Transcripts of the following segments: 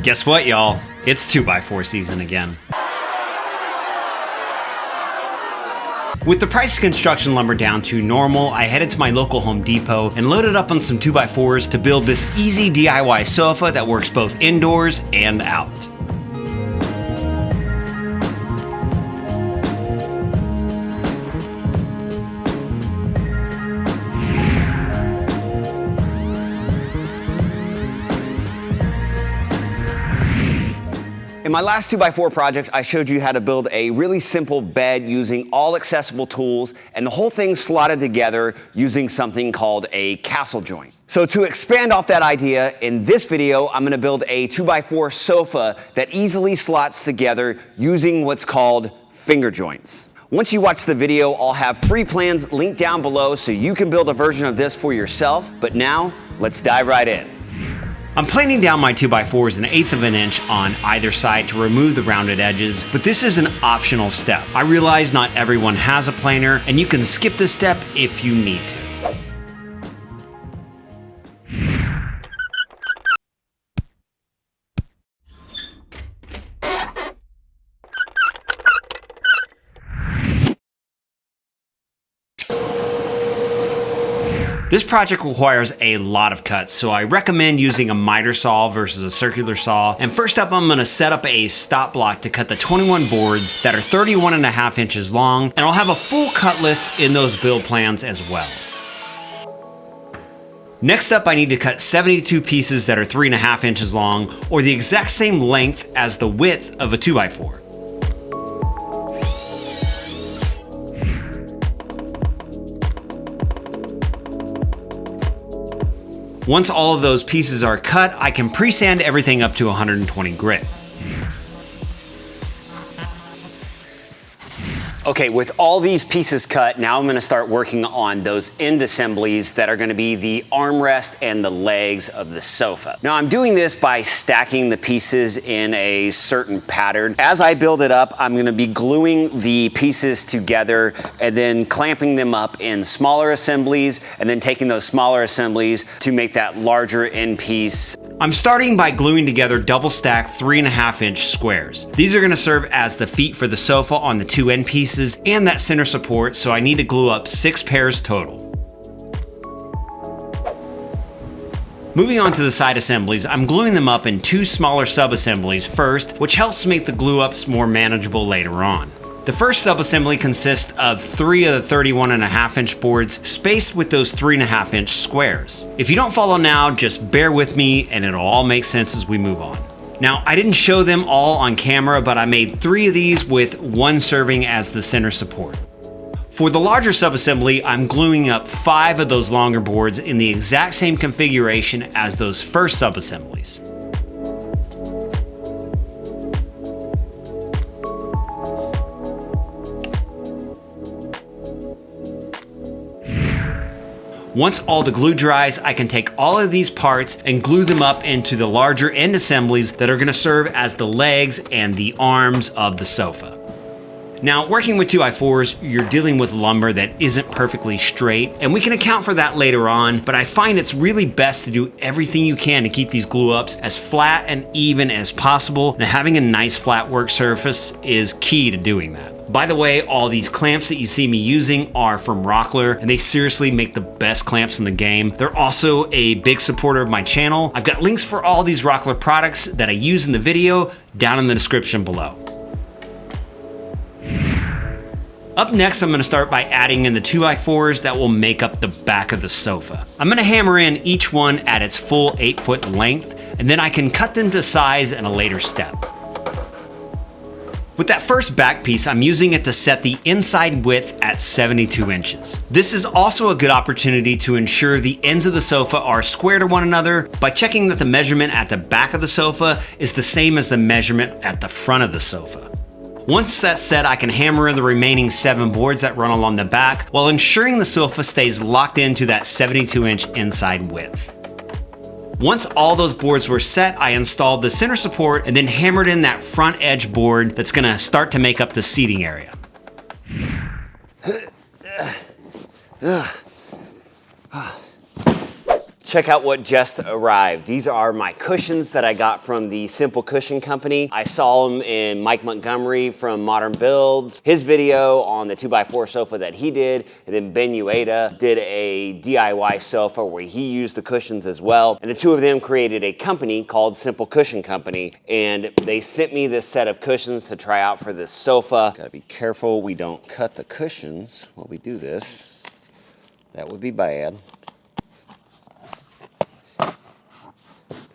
Guess what, y'all? It's 2x4 season again. With the price of construction lumber down to normal, I headed to my local Home Depot and loaded up on some 2x4s to build this easy DIY sofa that works both indoors and out. In my last 2x4 project, I showed you how to build a really simple bed using all accessible tools, and the whole thing slotted together using something called a castle joint. So to expand off that idea, in this video, I'm gonna build a 2x4 sofa that easily slots together using what's called finger joints. Once you watch the video, I'll have free plans linked down below so you can build a version of this for yourself. But now, let's dive right in. I'm planing down my 2x4s 1/8 of an inch on either side to remove the rounded edges, but this is an optional step. I realize not everyone has a planer, and you can skip this step if you need to. This project requires a lot of cuts, so I recommend using a miter saw versus a circular saw. And first up, I'm gonna set up a stop block to cut the 21 boards that are 31.5 inches long, and I'll have a full cut list in those build plans as well. Next up, I need to cut 72 pieces that are 3.5 inches long, or the exact same length as the width of a 2x4. Once all of those pieces are cut, I can pre-sand everything up to 120 grit. Okay, with all these pieces cut, now I'm gonna start working on those end assemblies that are gonna be the armrest and the legs of the sofa. Now I'm doing this by stacking the pieces in a certain pattern. As I build it up, I'm gonna be gluing the pieces together and then clamping them up in smaller assemblies and then taking those smaller assemblies to make that larger end piece. I'm starting by gluing together double stacked 3.5 inch squares. These are gonna serve as the feet for the sofa on the two end pieces and that center support, so I need to glue up 6 pairs total. Moving on to the side assemblies, I'm gluing them up in 2 smaller sub-assemblies first, which helps make the glue ups more manageable later on. The first sub-assembly consists of 3 of the 31.5 inch boards spaced with those 3.5 inch squares. If you don't follow now, just bear with me and it'll all make sense as we move on. Now, I didn't show them all on camera, but I made 3 of these with 1 serving as the center support. For the larger subassembly, I'm gluing up 5 of those longer boards in the exact same configuration as those first subassemblies. Once all the glue dries, I can take all of these parts and glue them up into the larger end assemblies that are gonna serve as the legs and the arms of the sofa. Now, working with 2x4s, you're dealing with lumber that isn't perfectly straight, and we can account for that later on, but I find it's really best to do everything you can to keep these glue ups as flat and even as possible, and having a nice flat work surface is key to doing that. By the way, all these clamps that you see me using are from Rockler, and they seriously make the best clamps in the game. They're also a big supporter of my channel. I've got links for all these Rockler products that I use in the video down in the description below. Up next, I'm gonna start by adding in the 2x4s that will make up the back of the sofa. I'm gonna hammer in each one at its full 8-foot length, and then I can cut them to size in a later step. With that first back piece, I'm using it to set the inside width at 72 inches. This is also a good opportunity to ensure the ends of the sofa are square to one another by checking that the measurement at the back of the sofa is the same as the measurement at the front of the sofa. Once that's set, I can hammer in the remaining 7 boards that run along the back while ensuring the sofa stays locked into that 72-inch inside width. Once all those boards were set, I installed the center support and then hammered in that front edge board that's gonna start to make up the seating area. Check out what just arrived. These are my cushions that I got from the Simple Cushion Company. I saw them in Mike Montgomery from Modern Builds, his video on the 2x4 sofa that he did, and then Ben Ueda did a DIY sofa where he used the cushions as well. And the two of them created a company called Simple Cushion Company, and they sent me this set of cushions to try out for this sofa. Gotta be careful we don't cut the cushions while we do this. That would be bad.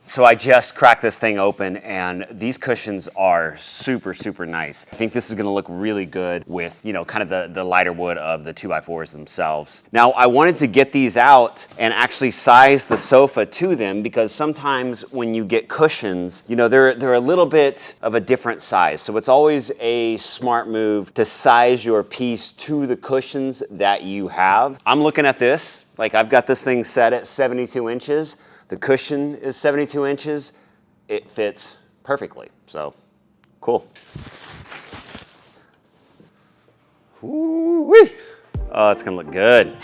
So I just cracked this thing open, and these cushions are super, super nice. I think this is gonna look really good with, you know, kind of the lighter wood of the 2x4s themselves. Now, I wanted to get these out and actually size the sofa to them, because sometimes when you get cushions, you know, they're a little bit of a different size. So it's always a smart move to size your piece to the cushions that you have. I'm looking at this, like I've got this thing set at 72 inches. The cushion is 72 inches. It fits perfectly, so cool. Ooh-wee. Oh, it's gonna look good.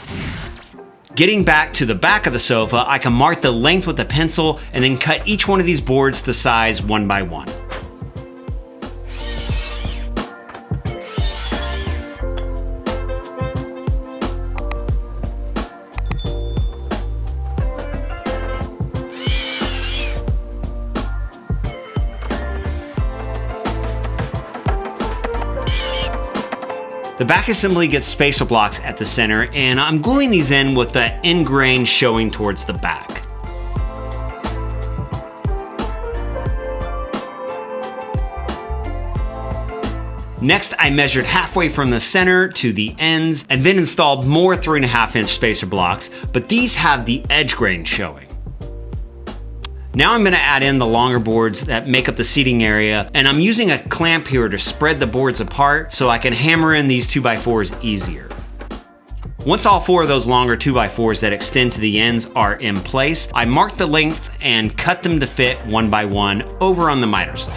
Getting back to the back of the sofa, I can mark the length with a pencil and then cut each one of these boards to size one by one. The back assembly gets spacer blocks at the center, and I'm gluing these in with the end grain showing towards the back. Next, I measured halfway from the center to the ends and then installed more 3.5-inch spacer blocks, but these have the edge grain showing. Now I'm gonna add in the longer boards that make up the seating area, and I'm using a clamp here to spread the boards apart so I can hammer in these 2x4s easier. Once all 4 of those longer 2x4s that extend to the ends are in place, I mark the length and cut them to fit one by one over on the miter saw.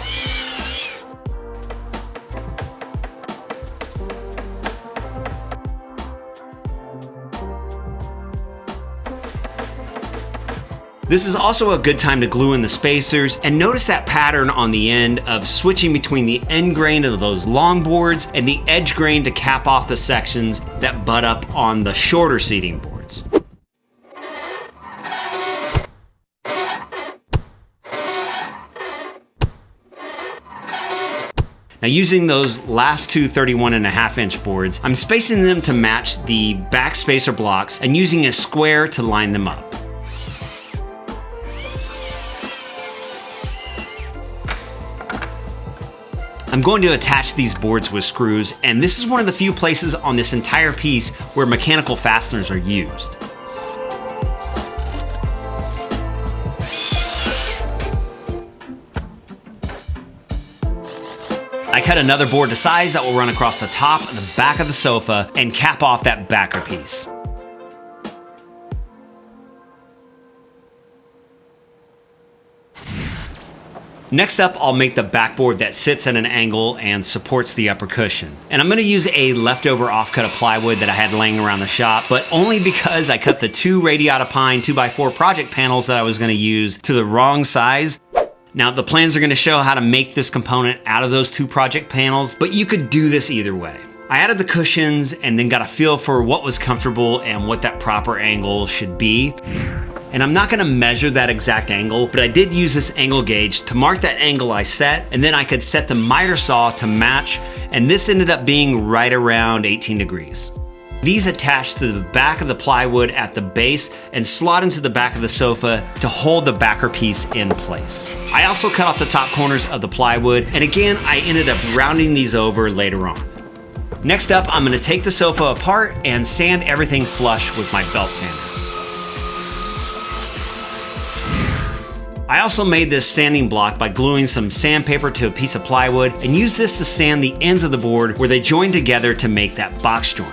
This is also a good time to glue in the spacers, and notice that pattern on the end of switching between the end grain of those long boards and the edge grain to cap off the sections that butt up on the shorter seating boards. Now, using those last two 31.5-inch boards, I'm spacing them to match the back spacer blocks and using a square to line them up. I'm going to attach these boards with screws, and this is one of the few places on this entire piece where mechanical fasteners are used. I cut another board to size that will run across the top of the back of the sofa and cap off that backer piece. Next up, I'll make the backboard that sits at an angle and supports the upper cushion. And I'm gonna use a leftover offcut of plywood that I had laying around the shop, but only because I cut the 2 Radiata Pine 2x4 project panels that I was gonna use to the wrong size. Now, the plans are gonna show how to make this component out of those 2 project panels, but you could do this either way. I added the cushions and then got a feel for what was comfortable and what that proper angle should be. And I'm not gonna measure that exact angle, but I did use this angle gauge to mark that angle I set, and then I could set the miter saw to match, and this ended up being right around 18 degrees. These attach to the back of the plywood at the base and slot into the back of the sofa to hold the backer piece in place. I also cut off the top corners of the plywood, and again, I ended up rounding these over later on. Next up, I'm gonna take the sofa apart and sand everything flush with my belt sander. I also made this sanding block by gluing some sandpaper to a piece of plywood and used this to sand the ends of the board where they join together to make that box joint.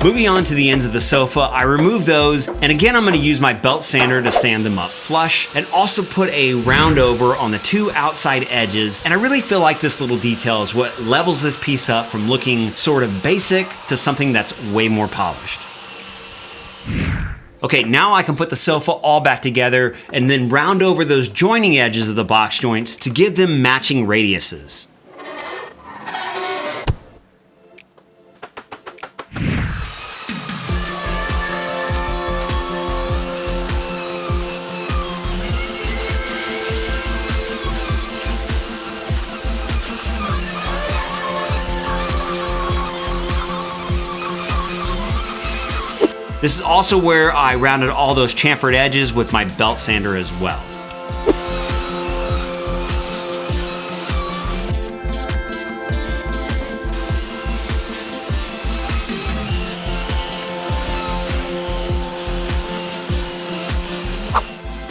Moving on to the ends of the sofa, I remove those, and again I'm going to use my belt sander to sand them up flush, and also put a round over on the two outside edges, and I really feel like this little detail is what levels this piece up from looking sort of basic to something that's way more polished. Okay, now I can put the sofa all back together and then round over those joining edges of the box joints to give them matching radiuses. This is also where I rounded all those chamfered edges with my belt sander as well.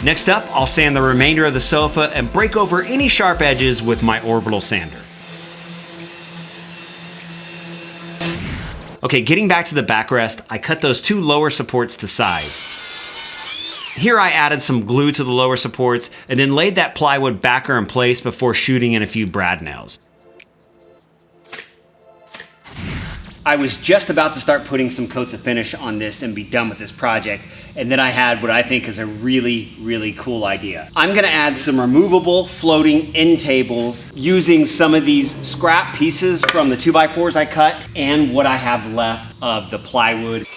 Next up, I'll sand the remainder of the sofa and break over any sharp edges with my orbital sander. Okay, getting back to the backrest, I cut those two lower supports to size. Here I added some glue to the lower supports and then laid that plywood backer in place before shooting in a few brad nails. I was just about to start putting some coats of finish on this and be done with this project, and then I had what I think is a really cool idea. I'm gonna add some removable floating end tables using some of these scrap pieces from the 2x4s I cut and what I have left of the plywood.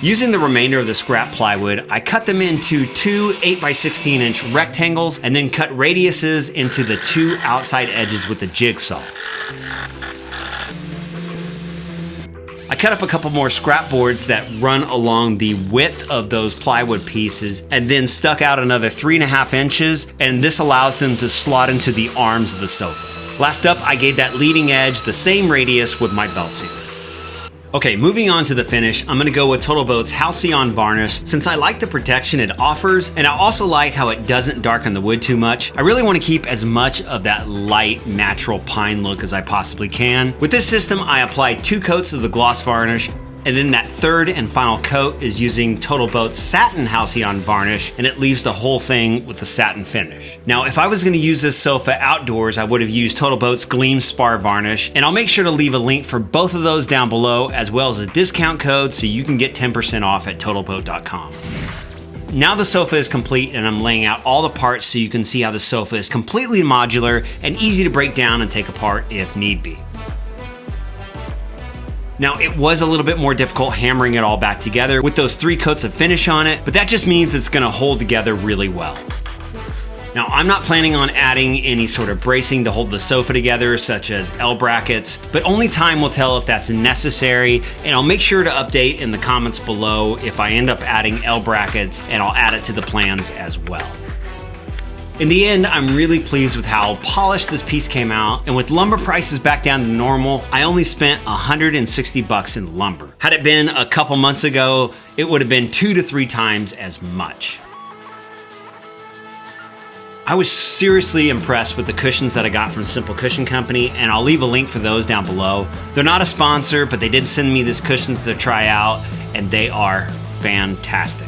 Using the remainder of the scrap plywood, I cut them into two 8x16 inch rectangles and then cut radiuses into the two outside edges with a jigsaw. I cut up a couple more scrap boards that run along the width of those plywood pieces and then stuck out another 3.5 inches, and this allows them to slot into the arms of the sofa. Last up, I gave that leading edge the same radius with my belt sander. Okay, moving on to the finish, I'm gonna go with Total Boat's Halcyon Varnish since I like the protection it offers, and I also like how it doesn't darken the wood too much. I really wanna keep as much of that light, natural pine look as I possibly can. With this system, I applied 2 coats of the gloss varnish, and then that third and final coat is using Total Boat's Satin Halcyon Varnish, and it leaves the whole thing with the satin finish. Now, if I was gonna use this sofa outdoors, I would have used Total Boat's Gleam Spar Varnish, and I'll make sure to leave a link for both of those down below, as well as a discount code so you can get 10% off at TotalBoat.com. Now the sofa is complete, and I'm laying out all the parts so you can see how the sofa is completely modular and easy to break down and take apart if need be. Now, it was a little bit more difficult hammering it all back together with those 3 coats of finish on it, but that just means it's gonna hold together really well. Now, I'm not planning on adding any sort of bracing to hold the sofa together, such as L brackets, but only time will tell if that's necessary, and I'll make sure to update in the comments below if I end up adding L brackets, and I'll add it to the plans as well. In the end, I'm really pleased with how polished this piece came out, and with lumber prices back down to normal, I only spent $160 in lumber. Had it been a couple months ago, it would have been 2 to 3 times as much. I was seriously impressed with the cushions that I got from Simple Cushion Company, and I'll leave a link for those down below. They're not a sponsor, but they did send me these cushions to try out, and they are fantastic.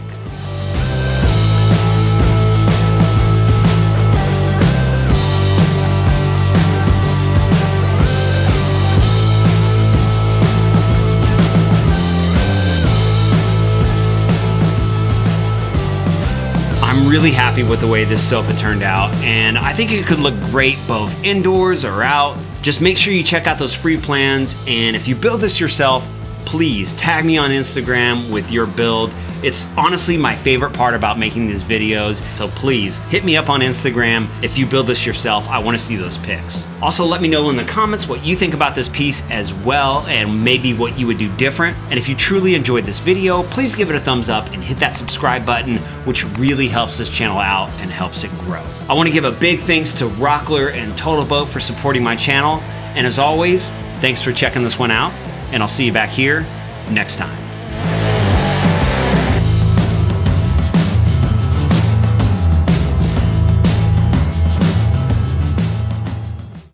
I'm really happy with the way this sofa turned out, and I think it could look great both indoors or out. Just make sure you check out those free plans, and if you build this yourself, please tag me on Instagram with your build. It's honestly my favorite part about making these videos, so please hit me up on Instagram if you build this yourself. I want to see those pics. Also, let me know in the comments what you think about this piece as well, and maybe what you would do different. And if you truly enjoyed this video, please give it a thumbs up and hit that subscribe button, which really helps this channel out and helps it grow. I want to give a big thanks to Rockler and Total Boat for supporting my channel. And as always, thanks for checking this one out, and I'll see you back here next time.